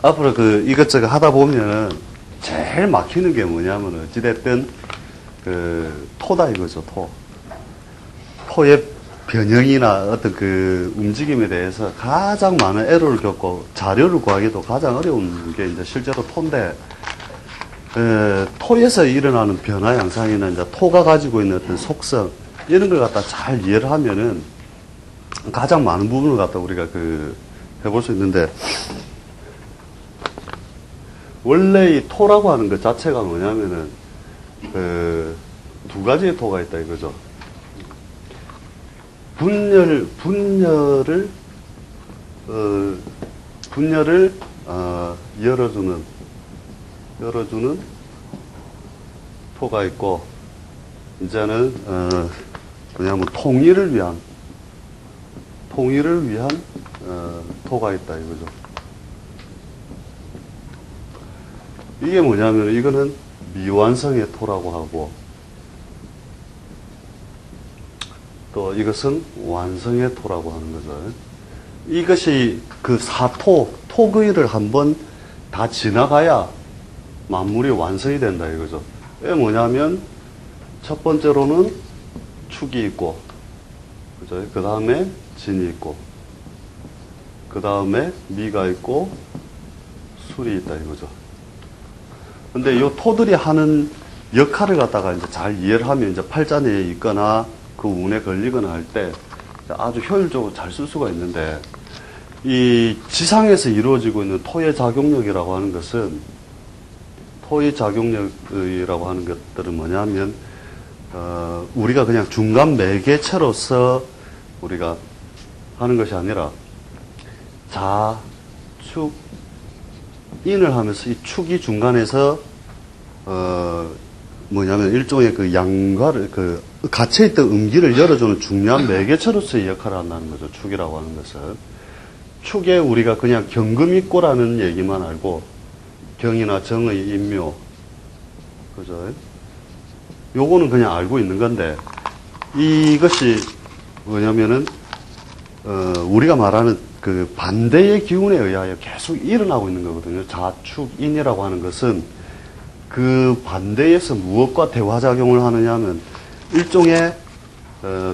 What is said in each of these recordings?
앞으로 이것저것 하다 보면은, 제일 막히는 게 뭐냐면은, 어찌됐든, 토다 이거죠, 토. 토의 변형이나 어떤 움직임에 대해서 가장 많은 에러를 겪고, 자료를 구하기도 가장 어려운 게 이제 실제로 토인데, 토에서 일어나는 변화 양상이나 이제 토가 가지고 있는 어떤 속성, 이런 걸 갖다 잘 이해를 하면은, 가장 많은 부분을 갖다 우리가 해볼 수 있는데, 원래 이 토라고 하는 것 자체가 뭐냐면은, 두 가지의 토가 있다 이거죠. 분열을 열어주는 토가 있고, 이제는, 뭐냐면 통일을 위한 토가 있다 이거죠. 이게 뭐냐면 이거는 미완성의 토라고 하고, 또 이것은 완성의 토라고 하는 거죠. 이것이 토그이를 한번 다 지나가야 만물이 완성이 된다 이거죠. 왜 뭐냐면 첫 번째로는 축이 있고, 그죠? 그 다음에 진이 있고, 그 다음에 미가 있고, 술이 있다 이거죠. 근데 이 토들이 하는 역할을 갖다가 이제 잘 이해를 하면 이제 팔자내에 있거나 그 운에 걸리거나 할 때 아주 효율적으로 잘 쓸 수가 있는데, 이 지상에서 이루어지고 있는 토의 작용력이라고 하는 것은, 토의 작용력이라고 하는 것들은 뭐냐면, 우리가 그냥 중간 매개체로서 우리가 하는 것이 아니라, 자, 축, 인을 하면서 이 축이 중간에서, 뭐냐면 일종의 양과를, 갇혀있던 음기를 열어주는 중요한 매개체로서의 역할을 한다는 거죠. 축이라고 하는 것은. 축에 우리가 그냥 경금있고라는 얘기만 알고, 경이나 정의 인묘, 그죠? 요거는 그냥 알고 있는 건데, 이것이 뭐냐면은, 우리가 말하는 반대의 기운에 의하여 계속 일어나고 있는 거거든요. 자축인이라고 하는 것은 그 반대에서 무엇과 대화작용을 하느냐 하면, 일종의,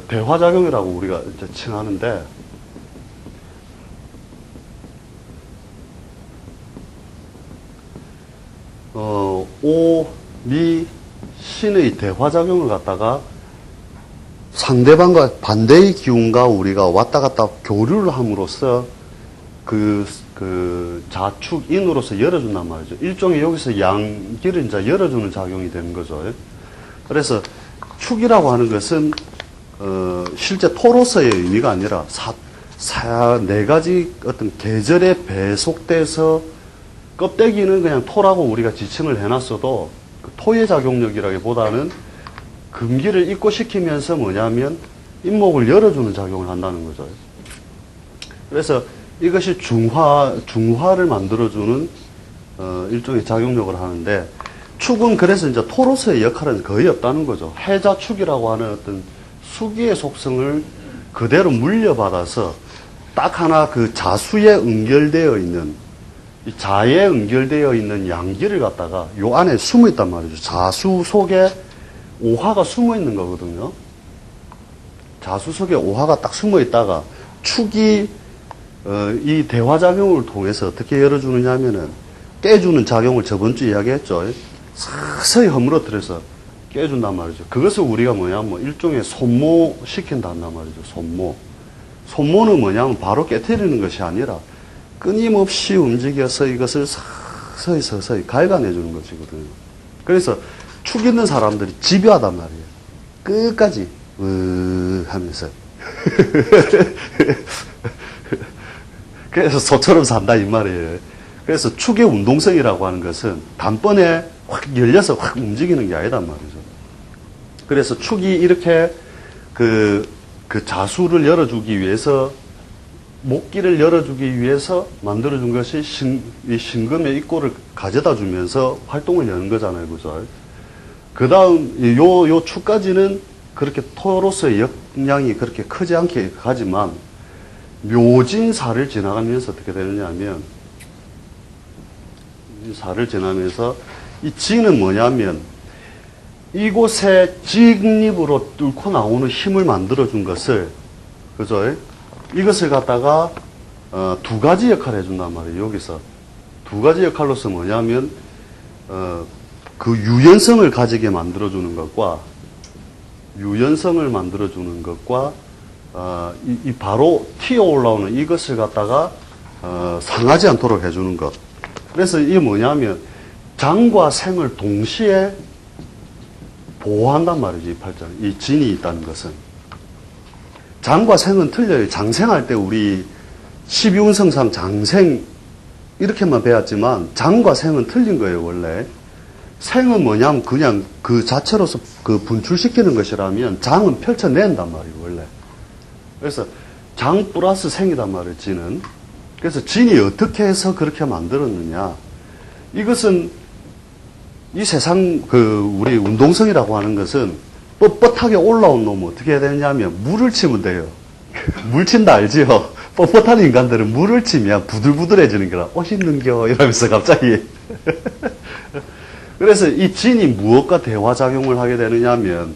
대화작용이라고 우리가 이제 칭하는데, 오, 미, 신의 대화작용을 갖다가 상대방과 반대의 기운과 우리가 왔다 갔다 교류를 함으로써 자축인으로서 열어준단 말이죠. 일종의 여기서 양기를 이제 열어주는 작용이 되는 거죠. 그래서 축이라고 하는 것은, 실제 토로서의 의미가 아니라 네 가지 어떤 계절에 배속돼서 껍데기는 그냥 토라고 우리가 지칭을 해놨어도 그 토의 작용력이라기보다는 금기를 입고시키면서 뭐냐면 잇목을 열어주는 작용을 한다는 거죠. 그래서 이것이 중화를 만들어주는 일종의 작용력을 하는데, 축은 그래서 이제 토로서의 역할은 거의 없다는 거죠. 해자축이라고 하는 어떤 수기의 속성을 그대로 물려받아서 딱 하나 자수에 연결되어 있는, 이 자에 연결되어 있는 양기를 갖다가 요 안에 숨어 있단 말이죠. 자수 속에 오화가 숨어 있는 거거든요. 자수 속에 오화가 딱 숨어 있다가 축이 이 대화작용을 통해서 어떻게 열어주느냐 하면은, 깨주는 작용을 저번 주에 이야기했죠. 서서히 허물어뜨려서 깨준단 말이죠. 그것을 우리가 뭐냐면 일종의 손모시킨단 말이죠. 손모는 뭐냐면 바로 깨뜨리는 것이 아니라 끊임없이 움직여서 이것을 서서히 갈가내주는 것이거든요. 그래서 축 있는 사람들이 집요하단 말이에요. 끝까지 하면서 그래서 소처럼 산다 이 말이에요. 그래서 축의 운동성이라고 하는 것은 단번에 확 열려서 확 움직이는 게 아니단 말이죠. 그래서 축이 이렇게 그 자수를 열어주기 위해서, 목기를 열어주기 위해서 만들어준 것이 이 신금의 입고를 가져다 주면서 활동을 여는 거잖아요. 그죠? 그 다음, 요 축까지는 그렇게 토로서의 역량이 그렇게 크지 않게 가지만, 묘진사를 지나가면서 어떻게 되느냐 하면, 사를 지나면서, 이 진은 뭐냐면, 이곳에 직립으로 뚫고 나오는 힘을 만들어준 것을, 그죠? 이것을 갖다가, 두 가지 역할을 해준단 말이에요, 여기서. 두 가지 역할로서 뭐냐면, 그 유연성을 가지게 만들어주는 것과, 이 바로 튀어 올라오는 이것을 갖다가, 상하지 않도록 해주는 것. 그래서 이게 뭐냐면, 장과 생을 동시에 보호한단 말이지, 이 팔자는. 이 진이 있다는 것은. 장과 생은 틀려요. 장생할 때 우리 12운성상 장생, 이렇게만 배웠지만, 장과 생은 틀린 거예요, 원래. 생은 뭐냐면 그냥 그 자체로서 그 분출시키는 것이라면 장은 펼쳐낸단 말이에요, 원래. 그래서 장 플러스 생이단 말이에요, 진은. 그래서 진이 어떻게 해서 그렇게 만들었느냐. 이것은 이 세상 우리 운동성이라고 하는 것은 뻣뻣하게 올라온 놈은 어떻게 해야 되냐면 물을 치면 돼요. 물 친다 알지요? 뻣뻣한 인간들은 물을 치면 부들부들해지는 거라. 씻는겨 이러면서 갑자기. 그래서 이 진이 무엇과 대화작용을 하게 되느냐 하면,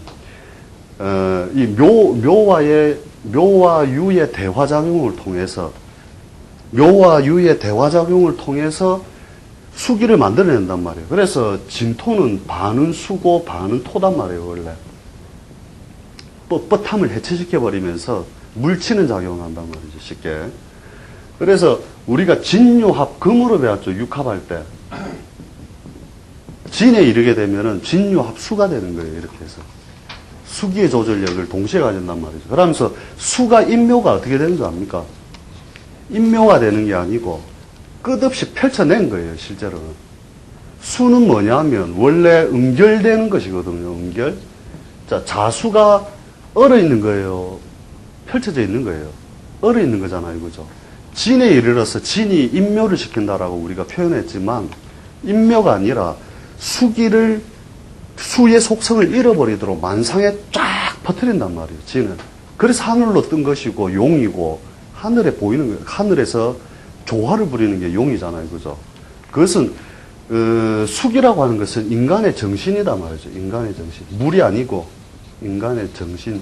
이 묘와 유의 대화작용을 통해서 수기를 만들어낸단 말이에요. 그래서 진토는 반은 수고, 반은 토단 말이에요, 원래. 뻣뻣함을 해체시켜버리면서 물치는 작용을 한단 말이죠, 쉽게. 그래서 우리가 진유합, 금으로 배웠죠, 육합할 때. 진에 이르게 되면은 진유합수가 되는 거예요, 이렇게 해서. 수기의 조절력을 동시에 가진단 말이죠. 그러면서 수가 인묘가 어떻게 되는 줄 압니까? 인묘가 되는 게 아니고 끝없이 펼쳐낸 거예요, 실제로는. 수는 뭐냐면 원래 응결되는 것이거든요, 응결. 자, 자수가 얼어 있는 거예요. 펼쳐져 있는 거예요. 얼어 있는 거잖아요, 그죠? 진에 이르러서 진이 인묘를 시킨다라고 우리가 표현했지만, 인묘가 아니라 수의 속성을 잃어버리도록 만상에 쫙 퍼뜨린단 말이에요, 진은. 그래서 하늘로 뜬 것이고, 용이고, 하늘에 보이는 거예요. 하늘에서 조화를 부리는 게 용이잖아요, 그죠? 그것은, 수기라고 하는 것은 인간의 정신이다 말이죠, 인간의 정신. 물이 아니고, 인간의 정신.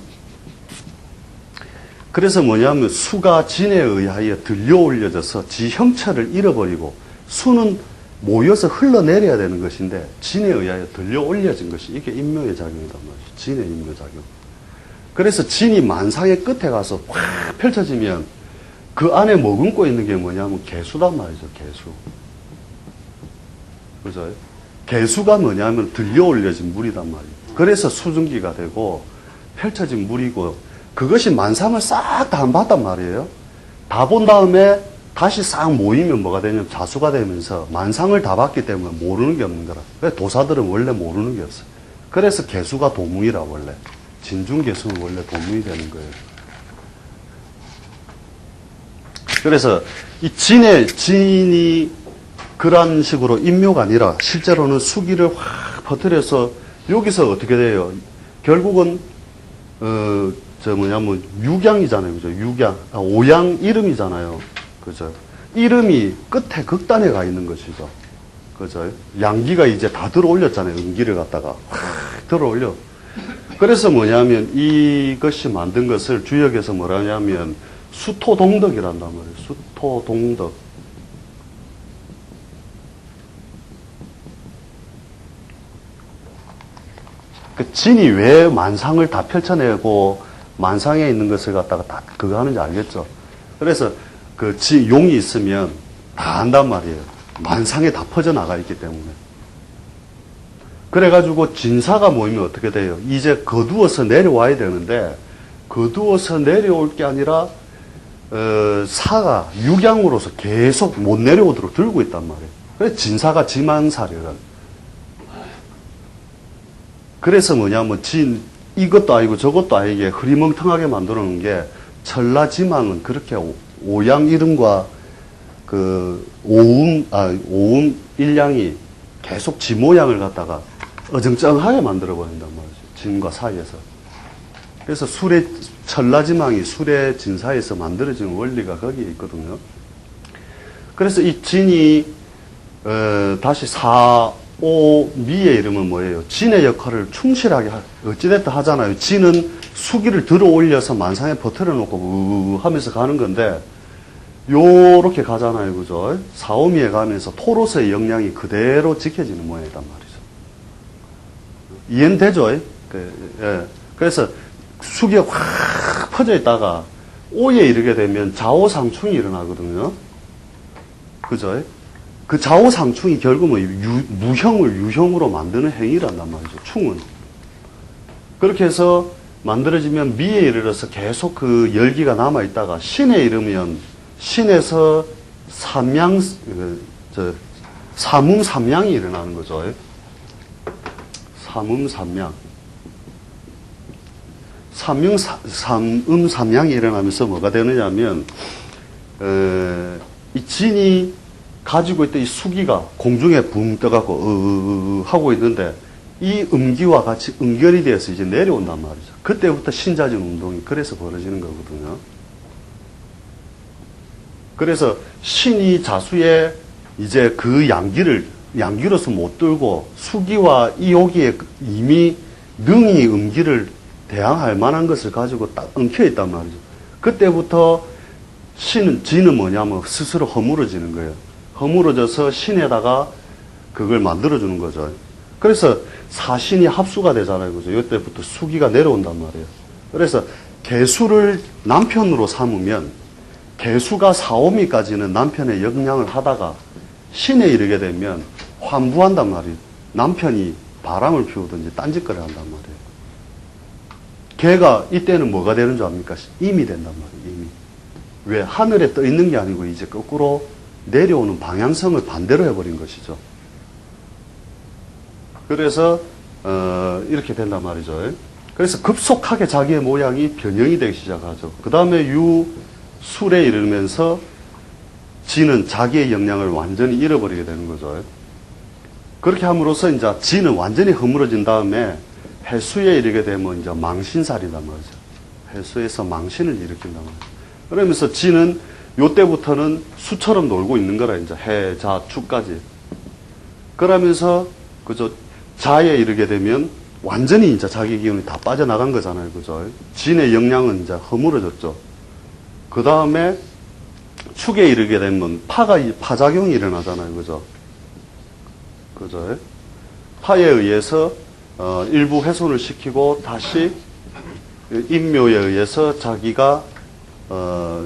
그래서 뭐냐면, 수가 진에 의하여 들려 올려져서 지 형체를 잃어버리고, 수는 모여서 흘러내려야 되는 것인데 진에 의하여 들려 올려진 것이 이게 인묘의 작용이란 말이죠. 진의 인묘 작용. 그래서 진이 만상의 끝에 가서 확 펼쳐지면 그 안에 머금고 있는 게 뭐냐면 개수단 말이죠. 개수. 그죠? 개수가 뭐냐면 들려 올려진 물이단 말이에요. 그래서 수증기가 되고 펼쳐진 물이고 그것이 만상을 싹 다 안 봤단 말이에요. 다 본 다음에 다시 싹 모이면 뭐가 되냐면 자수가 되면서 만상을 다 봤기 때문에 모르는 게 없는 거라. 왜 도사들은 원래 모르는 게 없어요. 그래서 개수가 도무이라 원래. 진중개수는 원래 도무이 되는 거예요. 그래서 이 진이 그런 식으로 인묘가 아니라 실제로는 수기를 확 퍼뜨려서 여기서 어떻게 돼요? 결국은 육양이잖아요. 그죠? 육양. 오양 이름이잖아요. 그죠? 이름이 끝에 극단에 가 있는 것이죠. 그죠? 양기가 이제 다 들어 올렸잖아요. 음기를 갖다가 확 들어 올려. 그래서 뭐냐면 이것이 만든 것을 주역에서 뭐라냐면 수토동덕이란단 말이에요. 수토동덕. 그 진이 왜 만상을 다 펼쳐내고 만상에 있는 것을 갖다가 다 그거 하는지 알겠죠? 그래서 그 용이 있으면 다 안단 말이에요. 만상에 다 퍼져나가 있기 때문에. 그래가지고 진사가 모이면 어떻게 돼요? 이제 거두어서 내려와야 되는데 거두어서 내려올 게 아니라 사가 육양으로서 계속 못 내려오도록 들고 있단 말이에요. 그래서 진사가 지만사력은. 그래서 뭐냐면 이것도 아니고 저것도 아니게 흐리멍텅하게 만들어 놓은 게 천라지망은 그렇게 오양 이름과 그 오음 일양이 계속 지 모양을 갖다가 어정쩡하게 만들어 버린단 말이죠. 진과 사이에서. 그래서 술의 천라지망이 술의 진사에서 만들어진 원리가 거기에 있거든요. 그래서 이 진이 다시 4, 5, 미의 이름은 뭐예요? 진의 역할을 충실하게 어찌됐든 하잖아요. 진은 수기를 들어 올려서 만상에 퍼뜨려 놓고 하면서 가는 건데 요렇게 가잖아요. 그죠? 4, 5미에 가면서 토로서의 역량이 그대로 지켜지는 모양이단 말이죠. 이해는 되죠? 예. 그래서 수기가 확 퍼져 있다가 5에 이르게 되면 좌우상충이 일어나거든요. 그죠? 그 좌우상충이 결국은 무형을 유형으로 만드는 행위란단 말이죠. 충은. 그렇게 해서 만들어지면 미에 이르러서 계속 그 열기가 남아있다가 신에 이르면 신에서 삼음삼양이 일어나는 거죠. 삼음삼양. 삼음삼양이 일어나면서 뭐가 되느냐면, 이 진이 가지고 있던 이 수기가 공중에 붕 떠갖고, 하고 있는데, 이 음기와 같이 응결이 돼서 이제 내려온단 말이죠. 그때부터 신자진 운동이 그래서 벌어지는 거거든요. 그래서 신이 자수에 이제 그 양기로서 못 들고 수기와 이 여기에 이미 능히 음기를 대항할 만한 것을 가지고 딱 엉켜 있단 말이죠. 그때부터 진은 뭐냐면 스스로 허물어지는 거예요. 허물어져서 신에다가 그걸 만들어주는 거죠. 그래서 사신이 합수가 되잖아요. 그죠? 이때부터 수기가 내려온단 말이에요. 그래서 개수를 남편으로 삼으면 개수가 4, 5미까지는 남편의 역량을 하다가 신에 이르게 되면 환부한단 말이에요. 남편이 바람을 피우든지 딴짓거리를 한단 말이에요. 걔가 이때는 뭐가 되는 줄 압니까? 임이 된단 말이에요. 임이. 왜? 하늘에 떠 있는 게 아니고 이제 거꾸로 내려오는 방향성을 반대로 해버린 것이죠. 그래서 이렇게 된단 말이죠. 그래서 급속하게 자기의 모양이 변형이 되기 시작하죠. 그 다음에 술에 이르면서 진은 자기의 역량을 완전히 잃어버리게 되는 거죠. 그렇게 함으로써 이제 진은 완전히 허물어진 다음에 해수에 이르게 되면 이제 망신살이단 말이죠. 해수에서 망신을 일으킨단 말이죠. 그러면서 진은 요때부터는 수처럼 놀고 있는 거라, 이제 해, 자, 축까지. 그러면서, 그저, 자에 이르게 되면 완전히 이제 자기 기운이 다 빠져나간 거잖아요. 그죠? 진의 역량은 이제 허물어졌죠. 그 다음에 축에 이르게 되면 파작용이 일어나잖아요. 그죠? 그죠? 파에 의해서, 일부 훼손을 시키고 다시 인묘에 의해서 자기가,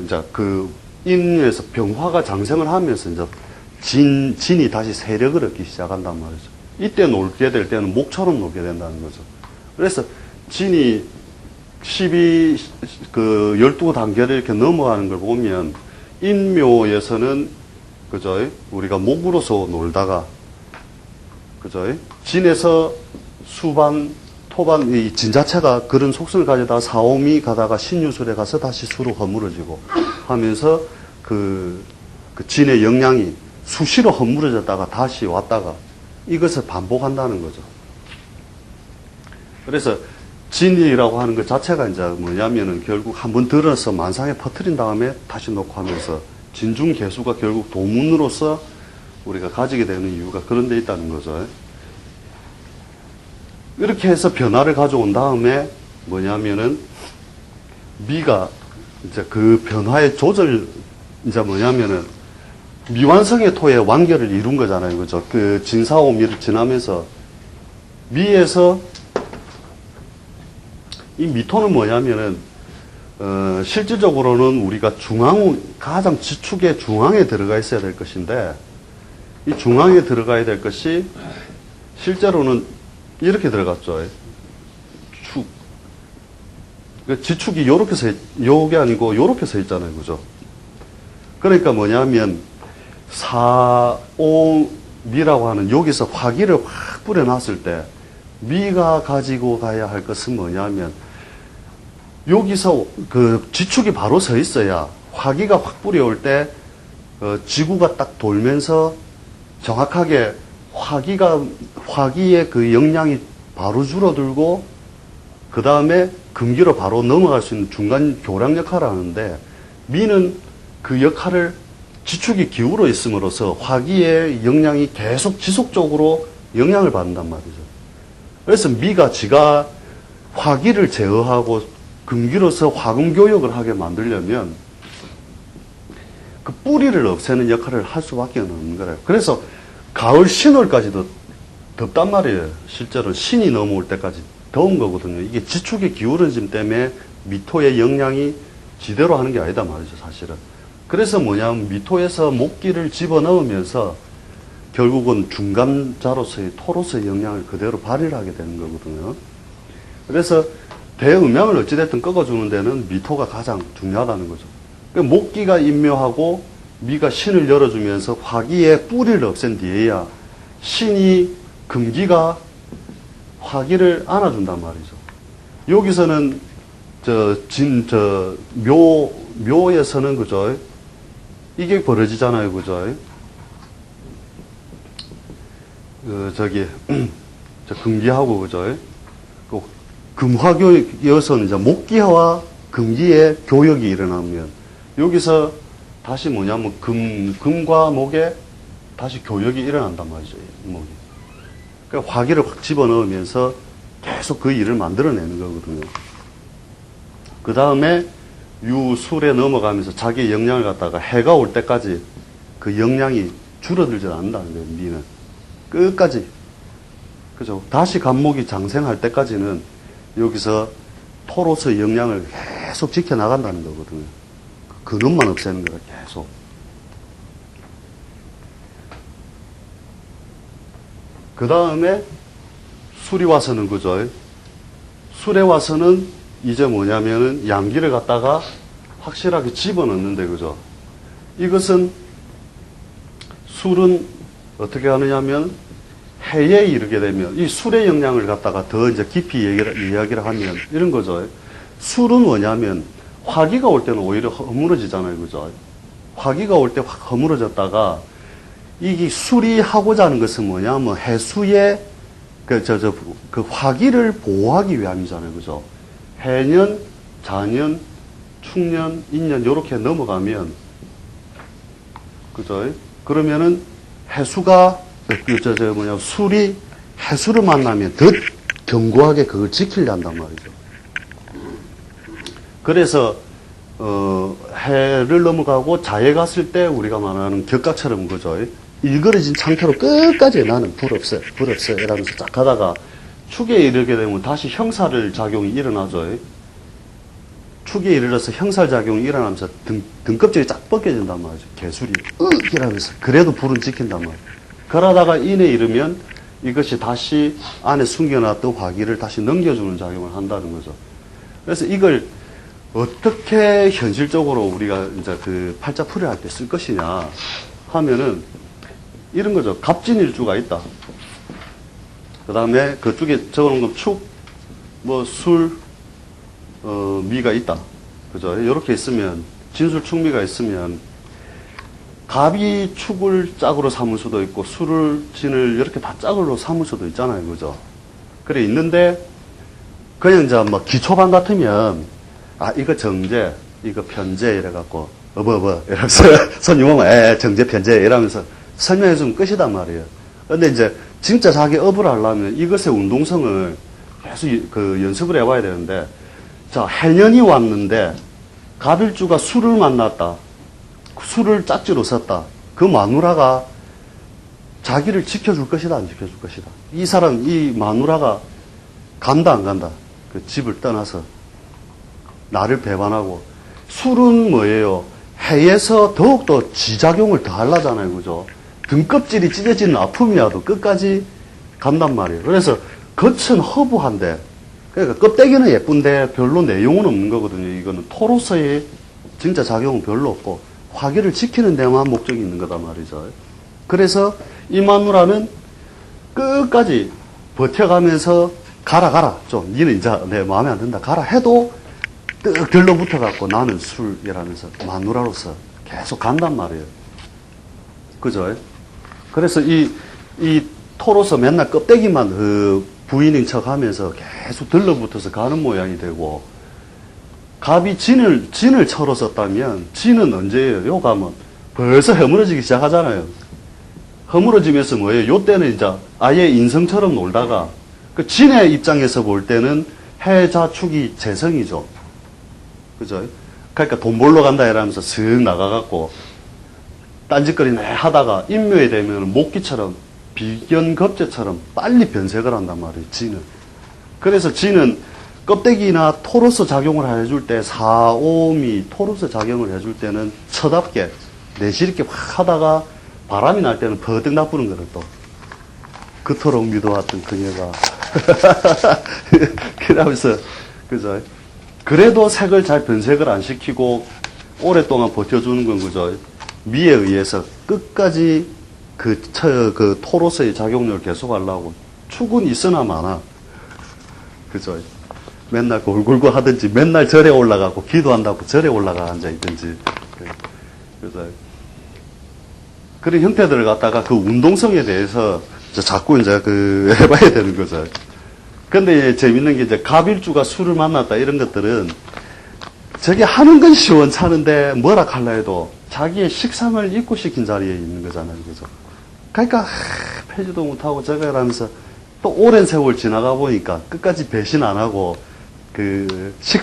이제 그, 인묘에서 병화가 장생을 하면서 이제 진이 다시 세력을 얻기 시작한단 말이죠. 이때 놀게 될 때는 목처럼 놀게 된다는 거죠. 그래서 진이 12단계를 이렇게 넘어가는 걸 보면, 인묘에서는, 그죠? 우리가 목으로서 놀다가, 그죠? 진에서 수반, 토반, 이 진 자체가 그런 속성을 가져다가 4, 5미 가다가 신유술에 가서 다시 수로 허물어지고 하면서 그 진의 역량이 수시로 허물어졌다가 다시 왔다가 이것을 반복한다는 거죠. 그래서 진이라고 하는 것 자체가 이제 뭐냐면은 결국 한번 들어서 만상에 퍼뜨린 다음에 다시 놓고 하면서 진중개수가 결국 도문으로서 우리가 가지게 되는 이유가 그런 데 있다는 거죠. 이렇게 해서 변화를 가져온 다음에 뭐냐면은 미가 이제 그 변화의 조절, 이제 뭐냐면은 미완성의 토의 완결을 이룬 거잖아요. 그죠? 그 진사오미를 지나면서 미에서 이 미토는 뭐냐면은 실질적으로는 우리가 가장 지축의 중앙에 들어가 있어야 될 것인데 이 중앙에 들어가야 될 것이 실제로는 이렇게 들어갔죠. 축. 지축이 요게 아니고 요렇게 서 있잖아요. 그죠? 그러니까 뭐냐면 4, 5, 미라고 하는 여기서 화기를 확 뿌려놨을 때 미가 가지고 가야 할 것은 뭐냐면 여기서 그 지축이 바로 서 있어야 화기가 확 뿌려올 때 지구가 딱 돌면서 정확하게 화기의 그 역량이 바로 줄어들고 그 다음에 금기로 바로 넘어갈 수 있는 중간 교량 역할을 하는데, 미는 그 역할을 지축이 기울어 있음으로써 화기의 영향이 계속 지속적으로 영향을 받는단 말이죠. 그래서 미가 지가 화기를 제어하고 금기로서 화금교역을 하게 만들려면 그 뿌리를 없애는 역할을 할 수밖에 없는 거래요. 그래서 가을 신월까지도 덥단 말이에요. 실제로 신이 넘어올 때까지 더운 거거든요. 이게 지축의 기울어짐 때문에 미토의 영향이 지대로 하는 게 아니다 말이죠, 사실은. 그래서 뭐냐면 미토에서 목기를 집어넣으면서 결국은 중간자로서의 토로서의 영향을 그대로 발휘를 하게 되는 거거든요. 그래서 대음양을 어찌됐든 꺾어주는 데는 미토가 가장 중요하다는 거죠. 그러니까 목기가 임묘하고 미가 신을 열어주면서 화기의 뿌리를 없앤 뒤에야 신이 금기가 화기를 안아준단 말이죠. 여기서는 묘에서는 그죠? 이게 벌어지잖아요, 그죠? 금기하고 그죠? 금화교역에서는 이제 목기와 금기의 교역이 일어나면 여기서 다시 뭐냐면 금과 목에 다시 교역이 일어난단 말이죠, 목이. 그러니까 화기를 확 집어넣으면서 계속 그 일을 만들어내는 거거든요. 그 다음에 유술에 넘어가면서 자기의 영향을 갖다가 해가 올 때까지 그 영향이 줄어들지 않는다는 거예요, 미는. 끝까지. 그죠? 다시 간목이 장생할 때까지는 여기서 토로서의 영향을 계속 지켜나간다는 거거든요. 근원만 없애는 거야, 계속. 그 다음에 술이 와서는 그죠? 술에 와서는 이제 뭐냐면은 양기를 갖다가 확실하게 집어넣는데, 그죠? 이것은 술은 어떻게 하느냐면 해에 이르게 되면 이 술의 영향을 갖다가 더 이제 깊이 이야기를 하면 이런 거죠. 술은 뭐냐면 화기가 올 때는 오히려 허물어지잖아요, 그죠? 화기가 올 때 확 허물어졌다가 이게 술이 하고자 하는 것은 뭐냐면 해수의 그 화기를 보호하기 위함이잖아요, 그죠? 해년, 자년, 축년, 인년 이렇게 넘어가면 그죠? 그러면은 해수가 술이 해수를 만나면 더 견고하게 그걸 지키려 한단 말이죠. 그래서 해를 넘어가고 자해 갔을 때 우리가 말하는 격각처럼 그죠? 일그러진 상태로 끝까지 나는 불 없어 이러면서 쫙 가다가 축에 이르게 되면 다시 형살 작용이 일어나죠. 축에 이르러서 형살 작용이 일어나면서 등껍질이 쫙 벗겨진단 말이죠. 개술이 이러면서 그래도 불은 지킨단 말이에요. 그러다가 인에 이르면 이것이 다시 안에 숨겨놨던 화기를 다시 넘겨주는 작용을 한다는 거죠. 그래서 이걸 어떻게 현실적으로 우리가 이제 그 팔자풀이를 할 때 쓸 것이냐 하면은 이런 거죠. 갑진일주가 있다. 그 다음에 그쪽에 적어놓은 건 축, 술, 미가 있다. 그죠? 이렇게 있으면, 진술 축미가 있으면, 갑이 축을 짝으로 삼을 수도 있고, 술을, 진을 이렇게 다 짝으로 삼을 수도 있잖아요. 그죠? 그래, 있는데, 그냥 이제 기초반 같으면, 이거 정제, 이거 편제, 이래갖고, 이러면서, 손님 오면, 정제, 편제, 이러면서 설명해주면 끝이단 말이에요. 근데 이제, 진짜 자기 업을 하려면 이것의 운동성을 계속 연습을 해봐야 되는데, 자, 해년이 왔는데, 갑일주가 술을 만났다. 술을 짝지로 썼다. 그 마누라가 자기를 지켜줄 것이다, 안 지켜줄 것이다. 이 사람, 이 마누라가 간다, 안 간다. 그 집을 떠나서 나를 배반하고. 술은 뭐예요? 해에서 더욱더 지작용을 더 하려잖아요, 그죠? 등껍질이 찢어지는 아픔이라도 끝까지 간단 말이에요. 그래서 겉은 허부한데, 그러니까 껍데기는 예쁜데 별로 내용은 없는 거거든요. 이거는 토로서의 진짜 작용은 별로 없고, 화기를 지키는 데만 목적이 있는 거단 말이죠. 그래서 이 마누라는 끝까지 버텨가면서 가라. 좀, 니는 이제 내 마음에 안 든다. 가라 해도 뜩 들러붙어갖고 나는 술이라면서 마누라로서 계속 간단 말이에요. 그죠? 그래서 이 토로서 맨날 껍데기만 부인인 척 하면서 계속 들러붙어서 가는 모양이 되고, 갑이 진을 쳐로 썼다면, 진은 언제예요? 요 가면 벌써 허물어지기 시작하잖아요. 허물어지면서 뭐예요? 요 때는 이제 아예 인성처럼 놀다가, 그 진의 입장에서 볼 때는 해자축이 재성이죠. 그죠? 그러니까 돈 벌러 간다 이러면서 슥 나가갖고, 딴짓거리나 하다가 인묘에 되면 목기처럼 비견겁제처럼 빨리 변색을 한단 말이에요. 진은. 그래서 진은 껍데기나 토로스 작용을 해줄 때, 사오미 토로스 작용을 해줄 때는 처답게 내실있게 확 하다가 바람이 날 때는 버뜩 나쁘는 거를 또. 그토록 믿어왔던 그녀가. 그러면서, 그죠? 그래도 색을 잘 변색을 안 시키고 오랫동안 버텨주는 건 그죠? 미에 의해서 끝까지 그 토로스의 작용력을 계속 하려고. 축은 있으나 마나. 그죠? 맨날 골골고 하든지, 맨날 절에 올라가고, 기도한다고 절에 올라가 앉아있든지. 그래서, 그런 형태들을 갖다가 그 운동성에 대해서 자꾸 이제 해봐야 되는 거죠. 근데 재밌는 게 이제 갑일주가 술을 만났다 이런 것들은 저게 하는 건 시원찮은데 뭐라 할라 해도 자기의 식상을 입고시킨 자리에 있는 거잖아요. 그죠? 그러니까, 패지도 못하고 저거 하면서 또 오랜 세월 지나가 보니까 끝까지 배신 안 하고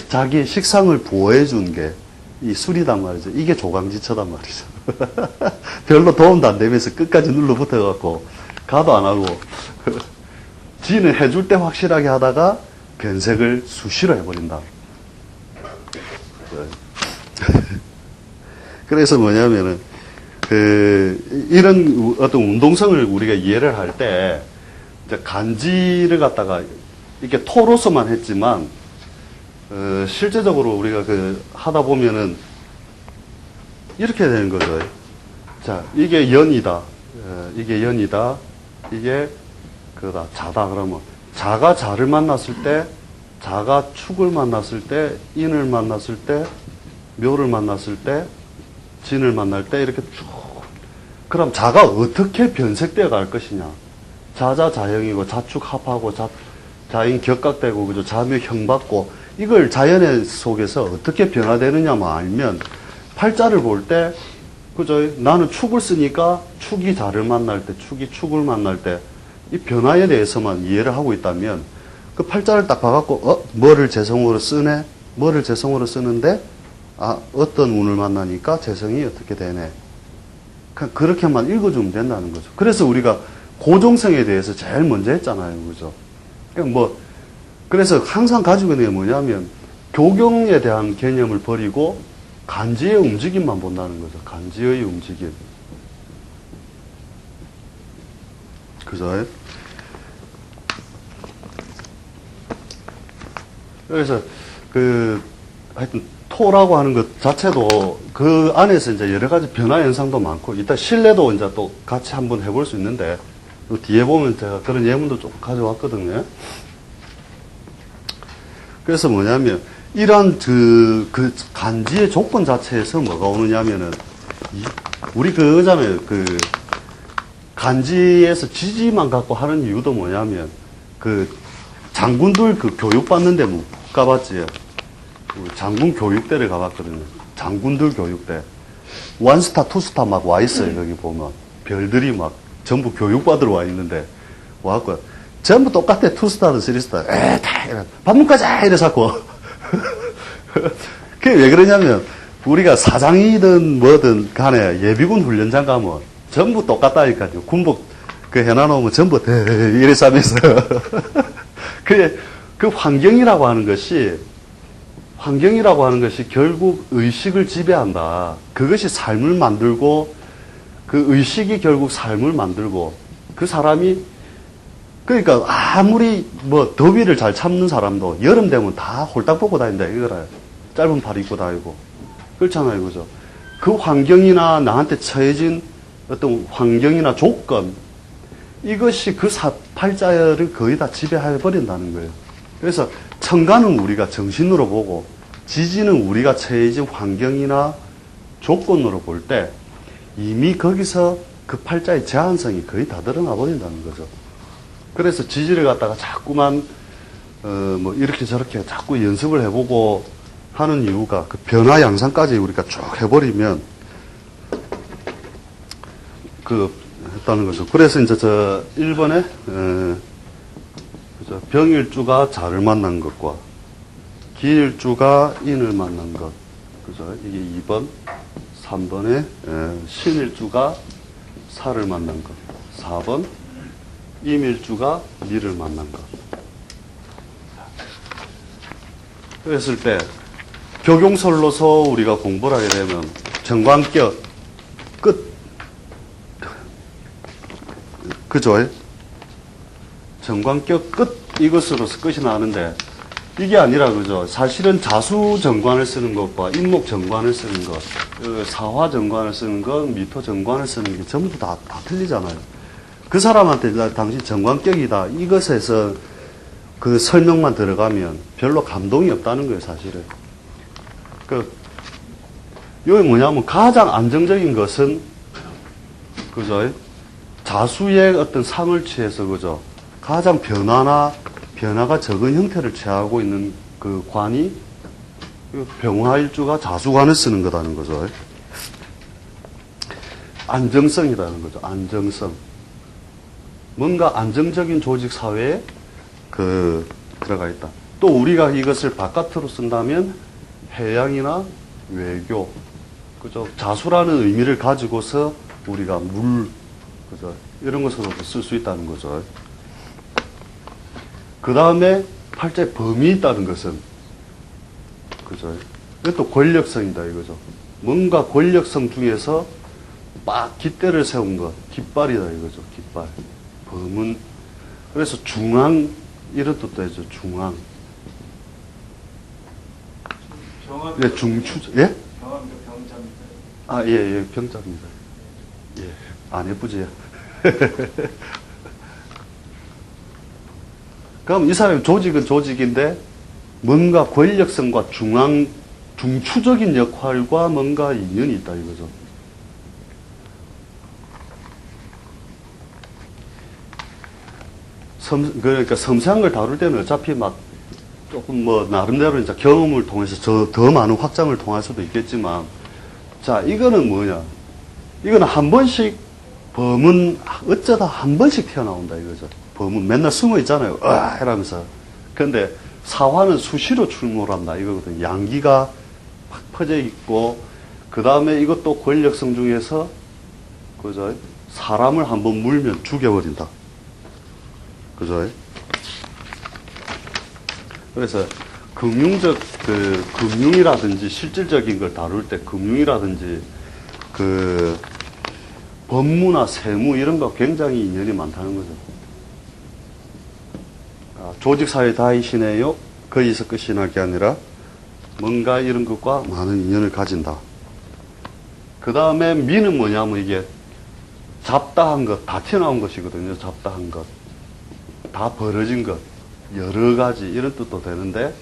자기의 식상을 보호해 준 게 이 술이단 말이죠. 이게 조강지처단 말이죠. 별로 도움도 안 되면서 끝까지 눌러붙어갖고 가도 안 하고 지는 해줄 때 확실하게 하다가 변색을 수시로 해버린다. 그래서 뭐냐면은 이런 어떤 운동성을 우리가 이해를 할 때 간지를 갖다가 이렇게 토로서만 했지만 실제적으로 우리가 하다 보면은 이렇게 되는 거죠. 자, 이게 연이다. 이게 연이다. 이게 자다. 그러면 자가 자를 만났을 때, 자가 축을 만났을 때, 인을 만났을 때, 묘를 만났을 때, 진을 만날 때 이렇게 쭉. 그럼 자가 어떻게 변색되어 갈 것이냐? 자자 자형이고 자축 합하고 자인 격각되고 그죠? 자묘 형받고 이걸 자연의 속에서 어떻게 변화되느냐만 알면 팔자를 볼 때 그죠? 나는 축을 쓰니까 축이 자를 만날 때, 축이 축을 만날 때 이 변화에 대해서만 이해를 하고 있다면 그 팔자를 딱 봐갖고 뭐를 재성으로 쓰네? 뭐를 재성으로 쓰는데 어떤 운을 만나니까 재성이 어떻게 되네? 그렇게만 읽어주면 된다는 거죠. 그래서 우리가 고정성에 대해서 제일 먼저 했잖아요. 그죠? 그래서 항상 가지고 있는 게 뭐냐면 교경에 대한 개념을 버리고 간지의 움직임만 본다는 거죠. 간지의 움직임. 그죠? 그래서 하여튼 토라고 하는 것 자체도 그 안에서 이제 여러 가지 변화 현상도 많고 이따 실내도 이제 또 같이 한번 해볼 수 있는데 뒤에 보면 제가 그런 예문도 좀 가져왔거든요. 그래서 뭐냐면 이런 간지의 조건 자체에서 뭐가 오느냐면은 우리 그거잖아요. 간지에서 지지만 갖고 하는 이유도 뭐냐면 장군들 교육받는 데 못 가봤지. 장군 교육대를 가봤거든요. 장군들 교육대. 원스타, 투스타 막 와 있어요. 거기 보면. 별들이 막 전부 교육받으러 와 있는데, 와갖고, 전부 똑같아. 투스타든 쓰리스타. 밥 먹고 가자! 이래서고. 그게 왜 그러냐면, 우리가 사장이든 뭐든 간에 예비군 훈련장 가면 전부 똑같다니까요. 군복 해놔놓으면 전부 이래서 하면서. 그 환경이라고 하는 것이 결국 의식을 지배한다. 그것이 삶을 만들고, 그 의식이 결국 삶을 만들고, 그 사람이, 그러니까 아무리 더위를 잘 참는 사람도 여름 되면 다 홀딱 벗고 다닌다 이거라. 짧은 팔 입고 다니고. 그렇잖아요. 그죠? 그 환경이나 나한테 처해진 어떤 환경이나 조건, 이것이 그 팔자를 거의 다 지배해버린다는 거예요. 그래서 천간은 우리가 정신으로 보고 지지는 우리가 처해진 환경이나 조건으로 볼 때 이미 거기서 그 팔자의 제한성이 거의 다 드러나 버린다는 거죠. 그래서 지지를 갖다가 자꾸만 뭐 이렇게 저렇게 자꾸 연습을 해보고 하는 이유가 그 변화 양상까지 우리가 쭉 해버리면 했다는 거죠. 그래서 이제 저 1번에 그죠? 병일주가 자를 만난 것과 기일주가 인을 만난 것, 그죠? 이게 2번, 3번에 신일주가 사를 만난 것, 4번 임일주가 미를 만난 것. 그랬을 때 격용설로서 우리가 공부를 하게 되면 정관격 끝, 그죠? 정관격 끝 이것으로서 끝이 나는데 이게 아니라 그죠? 사실은 자수 정관을 쓰는 것과 인목 정관을 쓰는 것, 사화 정관을 쓰는 것, 미토 정관을 쓰는 게 전부 다 틀리잖아요. 그 사람한테 당신 정관격이다 이것에서 그 설명만 들어가면 별로 감동이 없다는 거예요, 사실은. 여기 뭐냐면 가장 안정적인 것은 그죠? 자수의 어떤 상을 취해서 그죠? 가장 변화가 적은 형태를 취하고 있는 그 관이 병화일주가 자수관을 쓰는 거다는 거죠. 안정성이라는 거죠. 안정성. 뭔가 안정적인 조직 사회에 들어가 있다. 또 우리가 이것을 바깥으로 쓴다면 해양이나 외교, 그죠? 자수라는 의미를 가지고서 우리가 그죠? 이런 것으로도 쓸 수 있다는 거죠. 그 다음에 팔자에 범이 있다는 것은, 그죠? 이것도 권력성이다, 이거죠. 뭔가 권력성 중에서 막 깃대를 세운 것, 깃발이다, 이거죠. 깃발. 범은, 그래서 중앙, 이런 뜻도 해죠, 중앙. 예, 중추, 예? 병자입니다. 아, 예, 병자입니다. 예, 안 예쁘지? 그럼 이 사람의 조직은 조직인데 뭔가 권력성과 중추적인 역할과 뭔가 인연이 있다 이거죠. 그러니까 섬세한 걸 다룰 때는 어차피 막 조금 뭐 나름대로 이제 경험을 통해서 더 많은 확장을 통할 수도 있겠지만, 자, 이거는 뭐냐? 이거는 한 번씩 범은 어쩌다 한 번씩 튀어나온다 이거죠. 범은 맨날 숨어 있잖아요. 이러면서. 근데 사화는 수시로 출몰한다 이거거든요. 양기가 팍 퍼져 있고, 그 다음에 이것도 권력성 중에서, 그죠? 사람을 한번 물면 죽여버린다. 그죠? 그래서 금융이라든지 실질적인 걸 다룰 때 금융이라든지 법무나 세무 이런 거 굉장히 인연이 많다는 거죠. 조직사회 다이시네요. 거기서 끝이 날 게 아니라 뭔가 이런 것과 많은 인연을 가진다. 그 다음에 미는 뭐냐면 이게 잡다한 것, 다 튀어나온 것이거든요. 잡다한 것. 다 벌어진 것. 여러 가지 이런 뜻도 되는데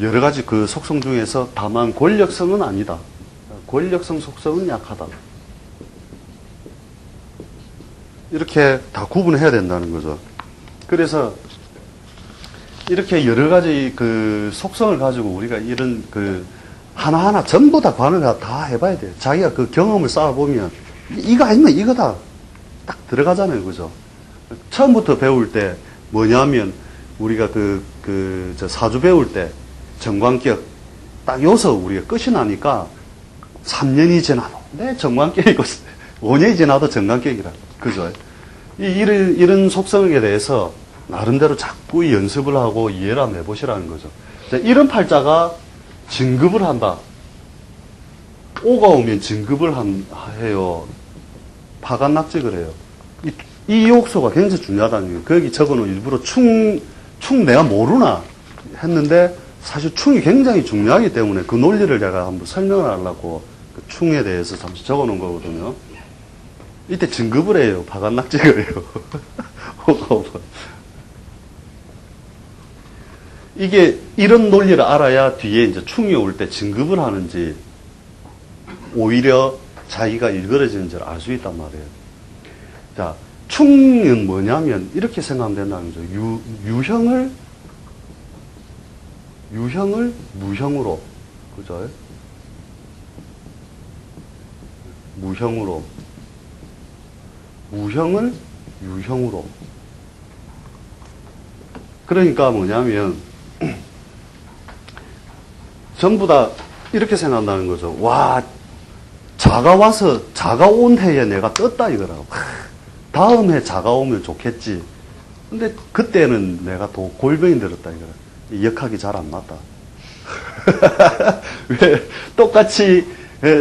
여러 가지 그 속성 중에서 다만 권력성은 아니다. 권력성 속성은 약하다. 이렇게 다 구분해야 된다는 거죠. 그래서 이렇게 여러 가지 그 속성을 가지고 우리가 이런 하나하나 전부 다 관을 다 해봐야 돼요. 자기가 그 경험을 쌓아보면 이거 아니면 이거다. 딱 들어가잖아요. 그죠? 처음부터 배울 때 뭐냐면 우리가 저 사주 배울 때 정관격 딱 여기서 우리가 끝이 나니까 3년이 지나도 내 정관격이고 5년이 지나도 정관격이라. 그죠? 이런 속성에 대해서 나름대로 자꾸 연습을 하고 이해를 한번 해보시라는 거죠. 자, 이런 팔자가 진급을 한다. 오가 오면 진급을 해요. 파간낙직을 해요. 이 요소가 굉장히 중요하다는 거예요. 거기 적어놓은 일부러 충 내가 모르나 했는데 사실 충이 굉장히 중요하기 때문에 그 논리를 제가 한번 설명을 하려고 그 충에 대해서 잠시 적어놓은 거거든요. 이때 진급을 해요. 파간낙직을 해요. 이게 이런 논리를 알아야 뒤에 이제 충이 올 때 진급을 하는지 오히려 자기가 일그러지는지를 알 수 있단 말이에요. 자, 충은 뭐냐면 이렇게 생각하면 된다는 거죠. 유형을 무형으로, 그죠? 무형을 유형으로. 그러니까 뭐냐면 전부 다 이렇게 생각한다는 거죠. 와, 자가 온 해에 내가 떴다 이거라고. 다음 해 자가 오면 좋겠지. 근데 그때는 내가 또 골병이 들었다 이거라. 역학이 잘 안 맞다. 왜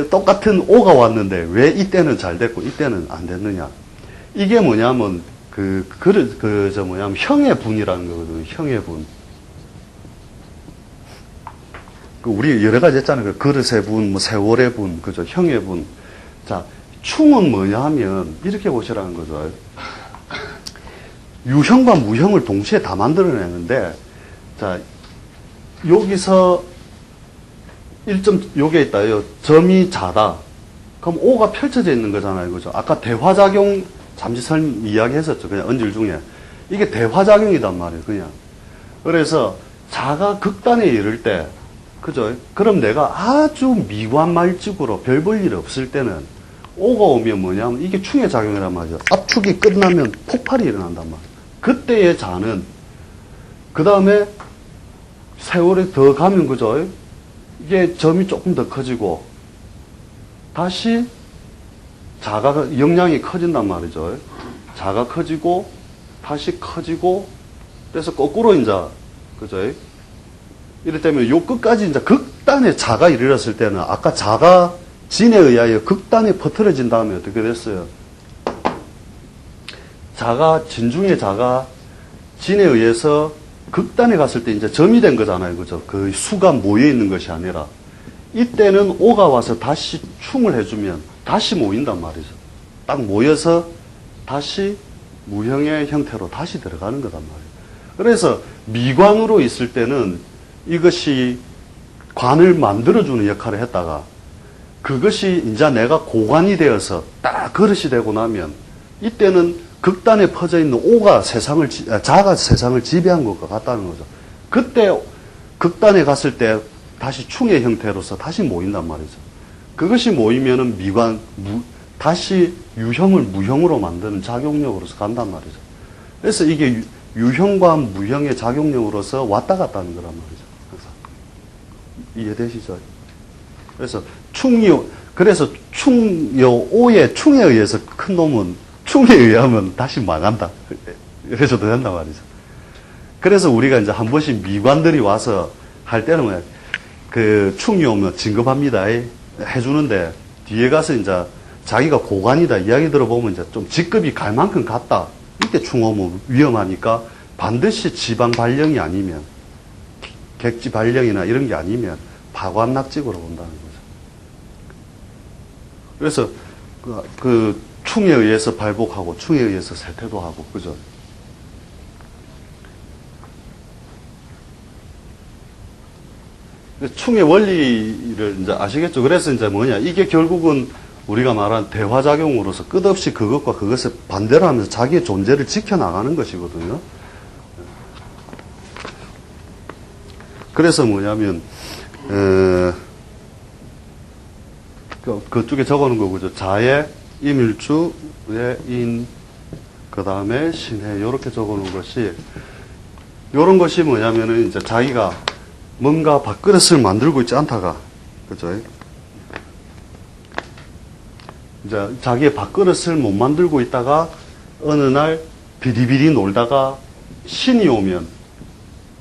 똑같은 오가 왔는데 왜 이때는 잘 됐고 이때는 안 됐느냐. 이게 뭐냐면 형의 분이라는 거거든요. 형의 분. 우리 여러 가지 했잖아요. 그 그릇의 분, 뭐 세월의 분, 그죠? 형의 분. 자, 충은 뭐냐 하면 이렇게 보시라는 거죠. 유형과 무형을 동시에 다 만들어내는데, 자, 여기서 요게 있다요. 점이 자다. 그럼 O가 펼쳐져 있는 거잖아요. 그죠? 아까 대화작용 잠시 이야기 했었죠. 그냥 언질 중에. 이게 대화작용이단 말이에요. 그냥. 그래서 자가 극단에 이를 때, 그죠? 그럼 내가 아주 미관말직으로 별 볼 일 없을 때는 O가 오면 뭐냐면 이게 충의 작용이란 말이죠. 압축이 끝나면 폭발이 일어난단 말이에요. 그때의 자는 그 다음에 세월이 더 가면 그죠? 이게 점이 조금 더 커지고 다시 자가 영향이 커진단 말이죠. 자가 커지고 다시 커지고 그래서 거꾸로 이제 그죠? 이랬다면 요 끝까지 이제 극단의 자가 이르렀을 때는 아까 자가 진에 의하여 극단에 퍼뜨려진 다음에 어떻게 됐어요? 진중의 자가 진에 의해서 극단에 갔을 때 이제 점이 된 거잖아요. 그죠? 그 수가 모여 있는 것이 아니라 이때는 오가 와서 다시 충을 해주면 다시 모인단 말이죠. 딱 모여서 다시 무형의 형태로 다시 들어가는 거단 말이에요. 그래서 미관으로 있을 때는 이것이 관을 만들어주는 역할을 했다가 그것이 이제 내가 고관이 되어서 딱 그릇이 되고 나면 이때는 극단에 퍼져 있는 오가 자가 세상을 지배한 것과 같다는 거죠. 그때 극단에 갔을 때 다시 충의 형태로서 다시 모인단 말이죠. 그것이 모이면은 다시 유형을 무형으로 만드는 작용력으로서 간단 말이죠. 그래서 이게 유형과 무형의 작용력으로서 왔다 갔다 하는 거란 말이죠. 이해되시죠? 그래서 오의 충에 의해서 큰 놈은 충에 의하면 다시 망한다. 이래서도 된단 말이죠. 그래서 우리가 이제 한 번씩 미관들이 와서 할 때는 뭐야, 충이 오면 진급합니다. 해주는데, 뒤에 가서 이제 자기가 고관이다 이야기 들어보면 이제 좀 직급이 갈 만큼 갔다. 이때 충 오면 위험하니까 반드시 지방 발령이 아니면, 객지 발령이나 이런 게 아니면 파관낙직으로 본다는 거죠. 그래서 충에 의해서 발복하고 충에 의해서 세태도 하고 그죠. 충의 원리를 이제 아시겠죠. 그래서 이제 뭐냐 이게 결국은 우리가 말한 대화작용으로서 끝없이 그것과 그것을 반대로 하면서 자기의 존재를 지켜나가는 것이거든요. 그래서 뭐냐면 그쪽에 적어놓은 거죠. 자의 임일주의 인, 그 다음에 신해, 요렇게 적어놓은 것이, 요런 것이 뭐냐면은 이제 자기가 뭔가 밥그릇을 만들고 있지 않다가, 그죠? 이제 자기의 밥그릇을 못 만들고 있다가 어느 날 비리비리 놀다가 신이 오면,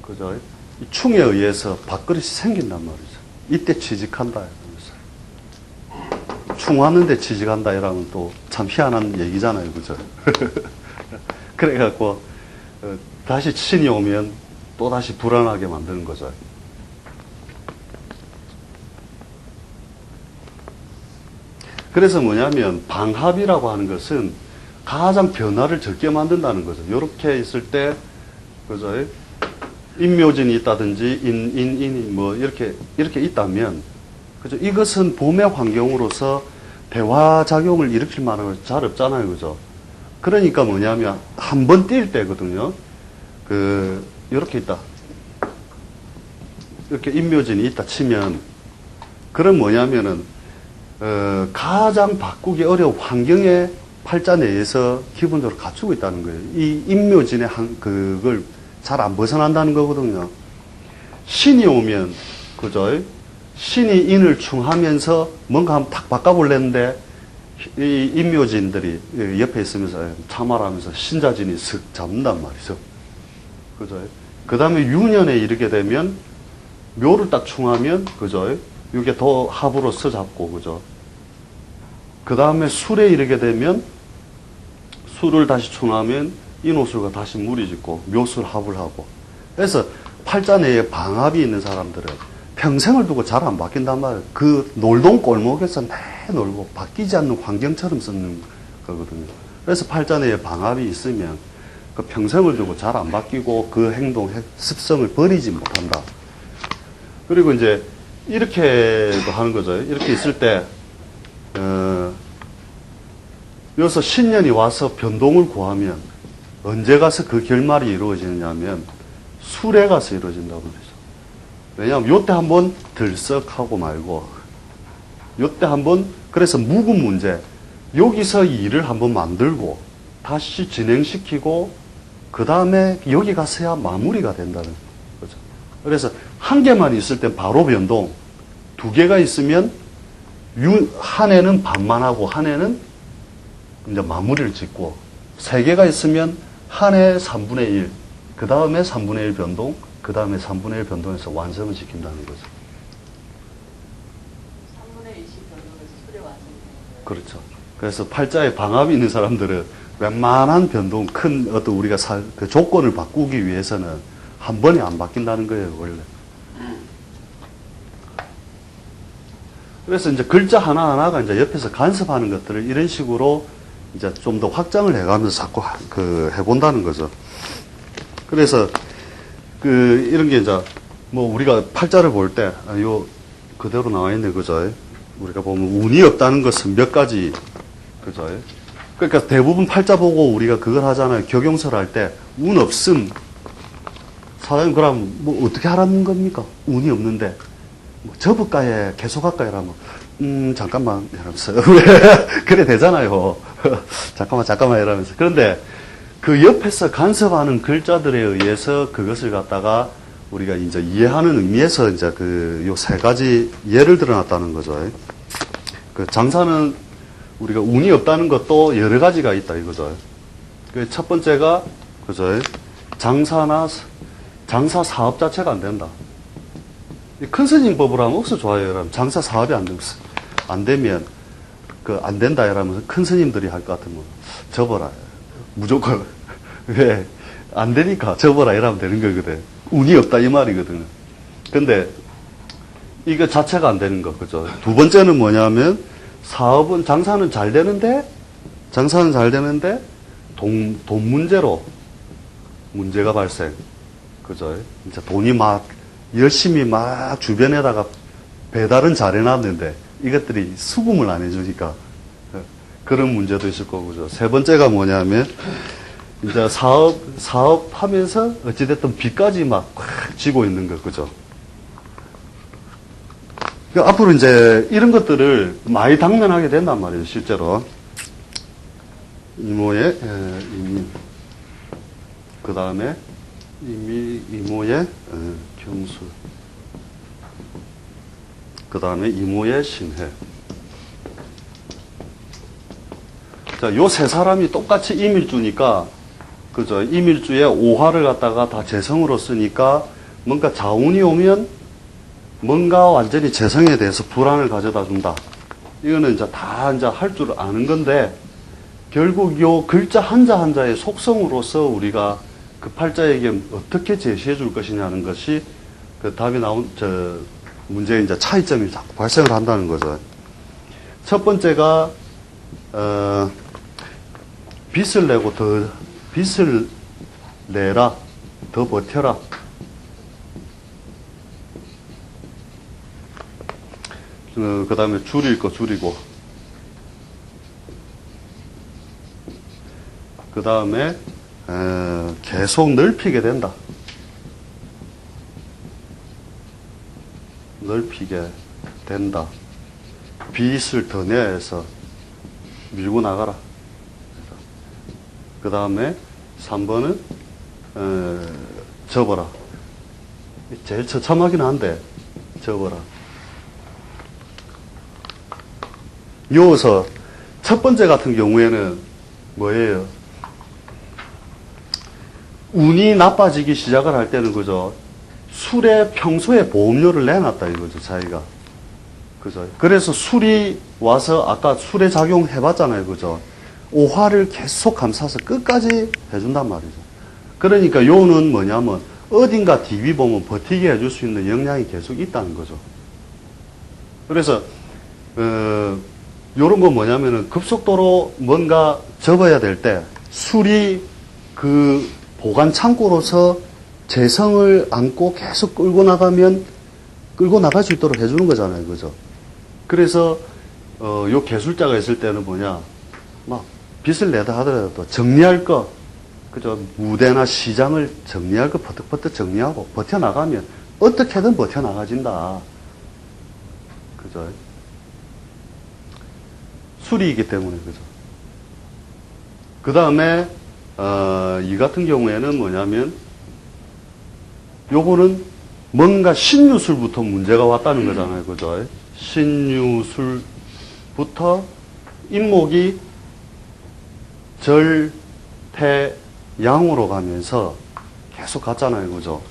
그죠? 이 충에 의해서 밥그릇이 생긴단 말이죠. 이때 취직한다. 충하는데 취직한다. 이러면 또 참 희한한 얘기잖아요. 그죠? 그래갖고, 다시 신이 오면 또 다시 불안하게 만드는 거죠. 그래서 뭐냐면, 방합이라고 하는 것은 가장 변화를 적게 만든다는 거죠. 이렇게 있을 때, 그죠? 인묘진이 있다든지, 이렇게 있다면, 그죠? 이것은 봄의 환경으로서 대화작용을 일으킬 만한 건 잘 없잖아요. 그죠? 그러니까 뭐냐면, 한 번 뛸 때거든요. 이렇게 있다. 이렇게 임묘진이 있다 치면, 그럼 뭐냐면은, 가장 바꾸기 어려운 환경에 팔자 내에서 기본적으로 갖추고 있다는 거예요. 이 임묘진의 그걸 잘 안 벗어난다는 거거든요. 신이 오면, 그죠? 신이 인을 충하면서 뭔가 한번 탁 바꿔볼랬는데, 이 임묘진들이 옆에 있으면서 참아라면서 신자진이 슥 잡는단 말이죠. 그죠? 그 다음에 유년에 이르게 되면, 묘를 딱 충하면, 그죠? 이게 더 합으로서 잡고, 그죠? 그 다음에 술에 이르게 되면, 술을 다시 충하면, 인호술과 다시 물이 짓고, 묘술 합을 하고. 그래서, 팔자 내에 방합이 있는 사람들은 평생을 두고 잘 안 바뀐단 말이에요. 그 놀동 골목에서 매 놀고 바뀌지 않는 환경처럼 쓰는 거거든요. 그래서 팔자 내에 방합이 있으면 그 평생을 두고 잘 안 바뀌고 그 행동, 습성을 버리지 못한다. 그리고 이제 이렇게도 하는 거죠. 이렇게 있을 때, 여기서 신년이 와서 변동을 구하면 언제 가서 그 결말이 이루어지느냐면 술에 가서 이루어진다고 그러죠. 왜냐하면 요때 한번 들썩하고 말고 요때 한번 그래서 묵은 문제 여기서 일을 한번 만들고 다시 진행시키고 그 다음에 여기 가서야 마무리가 된다는 거죠. 그래서 한 개만 있을 땐 바로 변동, 두 개가 있으면 한 해는 반만 하고 한 해는 이제 마무리를 짓고 세 개가 있으면 한 해 3분의 1, 그 다음에 3분의 1 변동, 그 다음에 3분의 1 변동해서 완성을 시킨다는 거죠. 3분의 1씩 변동해서 술에 완성되는 거예요. 그렇죠. 그래서 팔자에 방합이 있는 사람들은 웬만한 변동, 큰 어떤 우리가 그 조건을 바꾸기 위해서는 한 번에 안 바뀐다는 거예요, 원래. 그래서 이제 글자 하나하나가 이제 옆에서 간섭하는 것들을 이런 식으로 이제 좀 더 확장을 해가면서 자꾸 해본다는 거죠. 그래서 이런 게 이제 뭐 우리가 팔자를 볼 때, 요 그대로 나와 있네, 그죠? 우리가 보면 운이 없다는 것은 몇 가지, 그죠? 그러니까 대부분 팔자 보고 우리가 그걸 하잖아요. 격용설 할 때, 운 없음. 사장님, 그럼 뭐 어떻게 하라는 겁니까? 운이 없는데. 뭐 접을까요? 계속할까요? 이러면, 잠깐만, 이러면서. 그래 되잖아요. 잠깐만, 이러면서. 그런데 그 옆에서 간섭하는 글자들에 의해서 그것을 갖다가 우리가 이제 이해하는 의미에서 이제 요 세 가지 예를 들어놨다는 거죠. 그 장사는 우리가 운이 없다는 것도 여러 가지가 있다 이거죠. 그 첫 번째가, 그죠. 장사 사업 자체가 안 된다. 큰 스님법으로 하면 억수 좋아요. 여러분. 장사 사업이 안 되면, 안 된다. 이러면서 큰 스님들이 할 것 같으면, 접어라. 무조건. 왜? 안 되니까 접어라. 이러면 되는 거거든. 운이 없다. 이 말이거든. 근데, 이거 자체가 안 되는 거. 그죠? 두 번째는 뭐냐면, 장사는 잘 되는데, 돈 문제로 문제가 발생. 그죠? 이제 돈이 열심히 주변에다가 배달은 잘 해놨는데 이것들이 수금을 안 해주니까 그런 문제도 있을 거고, 그죠. 세 번째가 뭐냐면 이제 사업하면서 어찌됐든 빚까지 막 지고 있는 거, 그죠. 그러니까 앞으로 이제 이런 것들을 많이 당면하게 된단 말이에요, 실제로. 이모의, 그 다음에 이모의 경술. 그 다음에 이모의 신해. 자, 요 세 사람이 똑같이 이밀주니까, 그죠. 이밀주에 오화를 갖다가 다 재성으로 쓰니까 뭔가 자운이 오면 뭔가 완전히 재성에 대해서 불안을 가져다 준다. 이거는 이제 다 이제 할 줄 아는 건데, 결국 요 글자 한자 한자의 속성으로서 우리가 그 팔자에게 어떻게 제시해 줄 것이냐는 것이 그 답이 나온 문제의 이제 차이점이 자꾸 발생을 한다는 거죠. 첫 번째가 빚을 내고 빚을 내라, 더 버텨라. 그 다음에 줄일 거 줄이고. 그 다음에 계속 넓히게 된다. 넓히게 된다. 빚을 더 내야 해서 밀고 나가라. 그 다음에 3번은 접어라. 제일 처참하긴 한데 접어라. 여기서 첫 번째 같은 경우에는 뭐예요? 운이 나빠지기 시작을 할 때는 그죠? 술에 평소에 보험료를 내놨다 이거죠, 자기가. 그죠? 그래서 술이 와서 아까 술에 작용해봤잖아요, 그죠? 오화를 계속 감싸서 끝까지 해준단 말이죠. 그러니까 요는 뭐냐면 어딘가 DB 보면 버티게 해줄 수 있는 역량이 계속 있다는 거죠. 그래서 요런 거 뭐냐면은 급속도로 뭔가 접어야 될 때 술이 그 보관 창고로서 재성을 안고 계속 끌고 나갈 수 있도록 해주는 거잖아요. 그죠? 그래서, 요 개술자가 있을 때는 뭐냐, 막, 빚을 내다 하더라도 정리할 거, 그죠? 무대나 시장을 정리할 거 퍼뜩퍼뜩 정리하고 버텨나가면 어떻게든 버텨나가진다. 그죠? 술이기 때문에, 그죠? 그 다음에, 이 같은 경우에는 뭐냐면, 요거는 뭔가 신유술부터 문제가 왔다는 거잖아요. 그죠? 신유술부터 인목이 절, 태, 양으로 가면서 계속 갔잖아요. 그죠?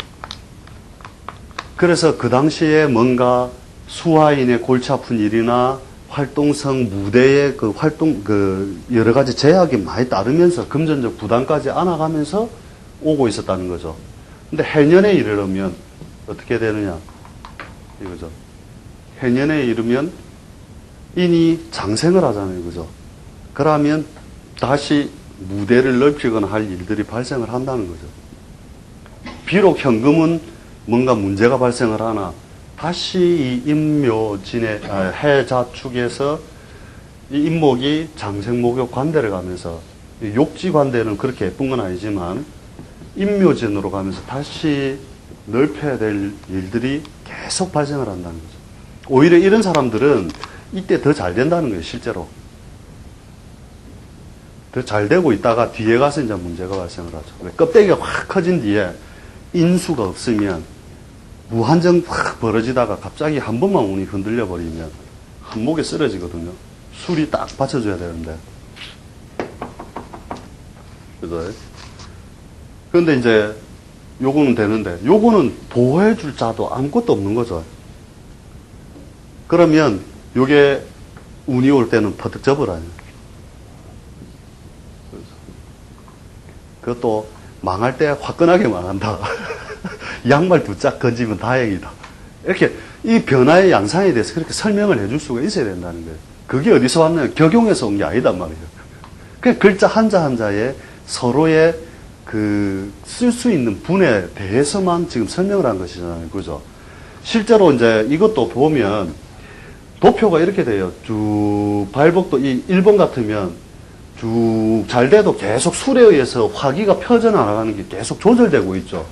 그래서 그 당시에 뭔가 수화인의 골치 아픈 일이나 활동성 무대의 그 활동, 여러 가지 제약이 많이 따르면서 금전적 부담까지 안아가면서 오고 있었다는 거죠. 근데 해년에 이르면 어떻게 되느냐? 이거죠. 해년에 이르면 인이 장생을 하잖아요. 그죠? 그러면 다시 무대를 넓히거나 할 일들이 발생을 한다는 거죠. 비록 현금은 뭔가 문제가 발생을 하나 다시 이 임묘진의 해자축에서 이 임목이 장생목욕 관대를 가면서 욕지 관대는 그렇게 예쁜 건 아니지만 임묘진으로 가면서 다시 넓혀야 될 일들이 계속 발생을 한다는 거죠. 오히려 이런 사람들은 이때 더 잘 된다는 거예요, 실제로. 더 잘 되고 있다가 뒤에 가서 이제 문제가 발생을 하죠. 껍데기가 확 커진 뒤에 인수가 없으면 무한정 확 벌어지다가 갑자기 한 번만 운이 흔들려 버리면 한목에 쓰러지거든요. 술이 딱 받쳐줘야 되는데. 그죠? 그런데 이제 요거는 되는데 요거는 보호해줄 자도 아무것도 없는 거죠. 그러면 요게 운이 올 때는 퍼뜩 접으라요. 그것도 망할 때 화끈하게 망한다. 양말 두 짝 건지면 다행이다. 이렇게 이 변화의 양상에 대해서 그렇게 설명을 해줄 수가 있어야 된다는 거예요. 그게 어디서 왔냐면 격용에서 온 게 아니단 말이에요. 그냥 글자 한자 한자에 서로의 쓸 수 있는 분에 대해서만 지금 설명을 한 것이잖아요. 그죠? 실제로 이제 이것도 보면 도표가 이렇게 돼요. 쭉 발복도 이 1번 같으면 쭉 잘 돼도 계속 술에 의해서 화기가 펴져나가는 게 계속 조절되고 있죠.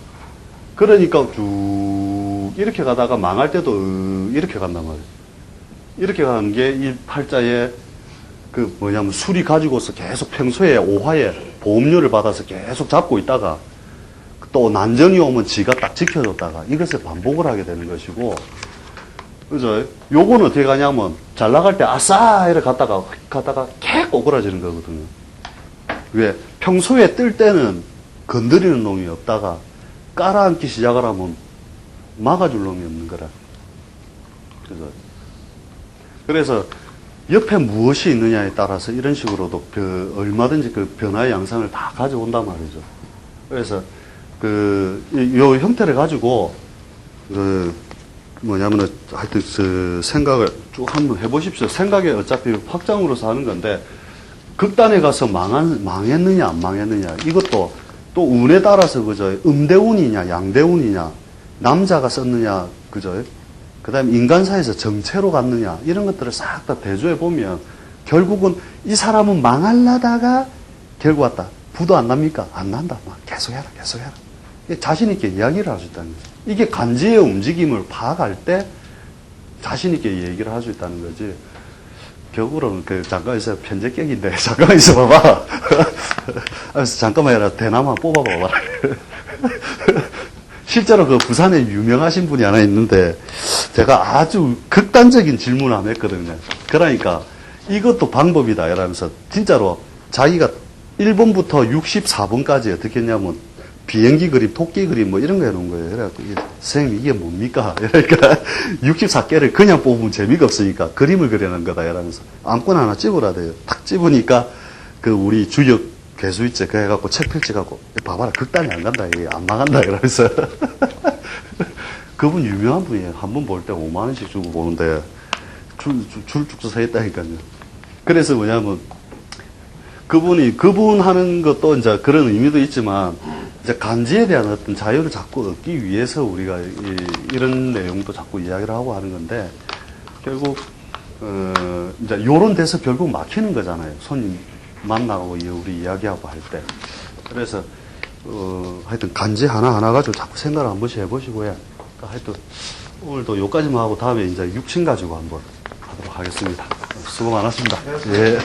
그러니까 쭉 이렇게 가다가 망할 때도 이렇게 간단 말이에요. 이렇게 가는 게 이 팔자에 뭐냐면 술이 가지고서 계속 평소에 오화에 보험료를 받아서 계속 잡고 있다가 또 난전이 오면 지가 딱 지켜줬다가 이것을 반복을 하게 되는 것이고, 그죠? 요거는 어떻게 가냐면 잘 나갈 때 아싸! 이렇게 갔다가 객 오그라지는 거거든요. 왜? 평소에 뜰 때는 건드리는 놈이 없다가 깔아앉기 시작을 하면 막아줄 놈이 없는 거라. 그죠? 그래서 옆에 무엇이 있느냐에 따라서 이런 식으로도 얼마든지 그 변화의 양상을 다 가져온단 말이죠. 그래서 요 형태를 가지고 뭐냐면은 하여튼 생각을 쭉 한번 해보십시오. 생각에 어차피 확장으로서 하는 건데 극단에 가서 망했느냐 안 망했느냐 이것도 또 운에 따라서 그죠? 음대운이냐 양대운이냐 남자가 썼느냐 그죠? 그 다음에 인간사에서 정체로 갔느냐 이런 것들을 싹 다 대조해 보면 결국은 이 사람은 망하려다가 결국 왔다. 부도 안 납니까? 안 난다. 막 계속해라, 계속해라. 자신있게 이야기를 할 수 있다는 거죠. 이게 간지의 움직임을 파악할 때 자신있게 얘기를 할 수 있다는 거지. 격으로는 잠깐 있어요. 편제격인데, 잠깐 있어봐봐. 그래서 잠깐만 해라. 대나무 뽑아봐봐. 실제로 그 부산에 유명하신 분이 하나 있는데, 제가 아주 극단적인 질문을 한번 했거든요. 그러니까, 이것도 방법이다. 이러면서, 진짜로 자기가 1번부터 64번까지 어떻게 했냐면, 비행기 그림, 토끼 그림 뭐 이런 거 해놓은 거예요. 그래갖고, 선생님 이게 뭡니까? 이러니까 64개를 그냥 뽑으면 재미가 없으니까 그림을 그려놓은 거다. 이러면서 아무거나 하나 찍으라 돼요. 탁 찍으니까 그 우리 주역 개수 있지. 그 해갖고 책 펼쳐갖고, 봐봐라. 극단이 안 간다. 이게 안 나간다. 이러면서. 그분 유명한 분이에요. 한 번 볼 때 5만원씩 주고 보는데 줄 서 있다니까요. 그래서 뭐냐면 그분 하는 것도 이제 그런 의미도 있지만 이제 간지에 대한 어떤 자유를 자꾸 얻기 위해서 우리가 이런 내용도 자꾸 이야기를 하고 하는 건데 결국 이제 요런 데서 결국 막히는 거잖아요. 손님 만나고 우리 이야기하고 할 때. 그래서 하여튼 간지 하나 가지고 자꾸 생각을 한 번씩 해보시고요. 그러니까 하여튼 오늘도 요까지만 하고 다음에 이제 6층 가지고 한번 하도록 하겠습니다. 수고 많았습니다. 예.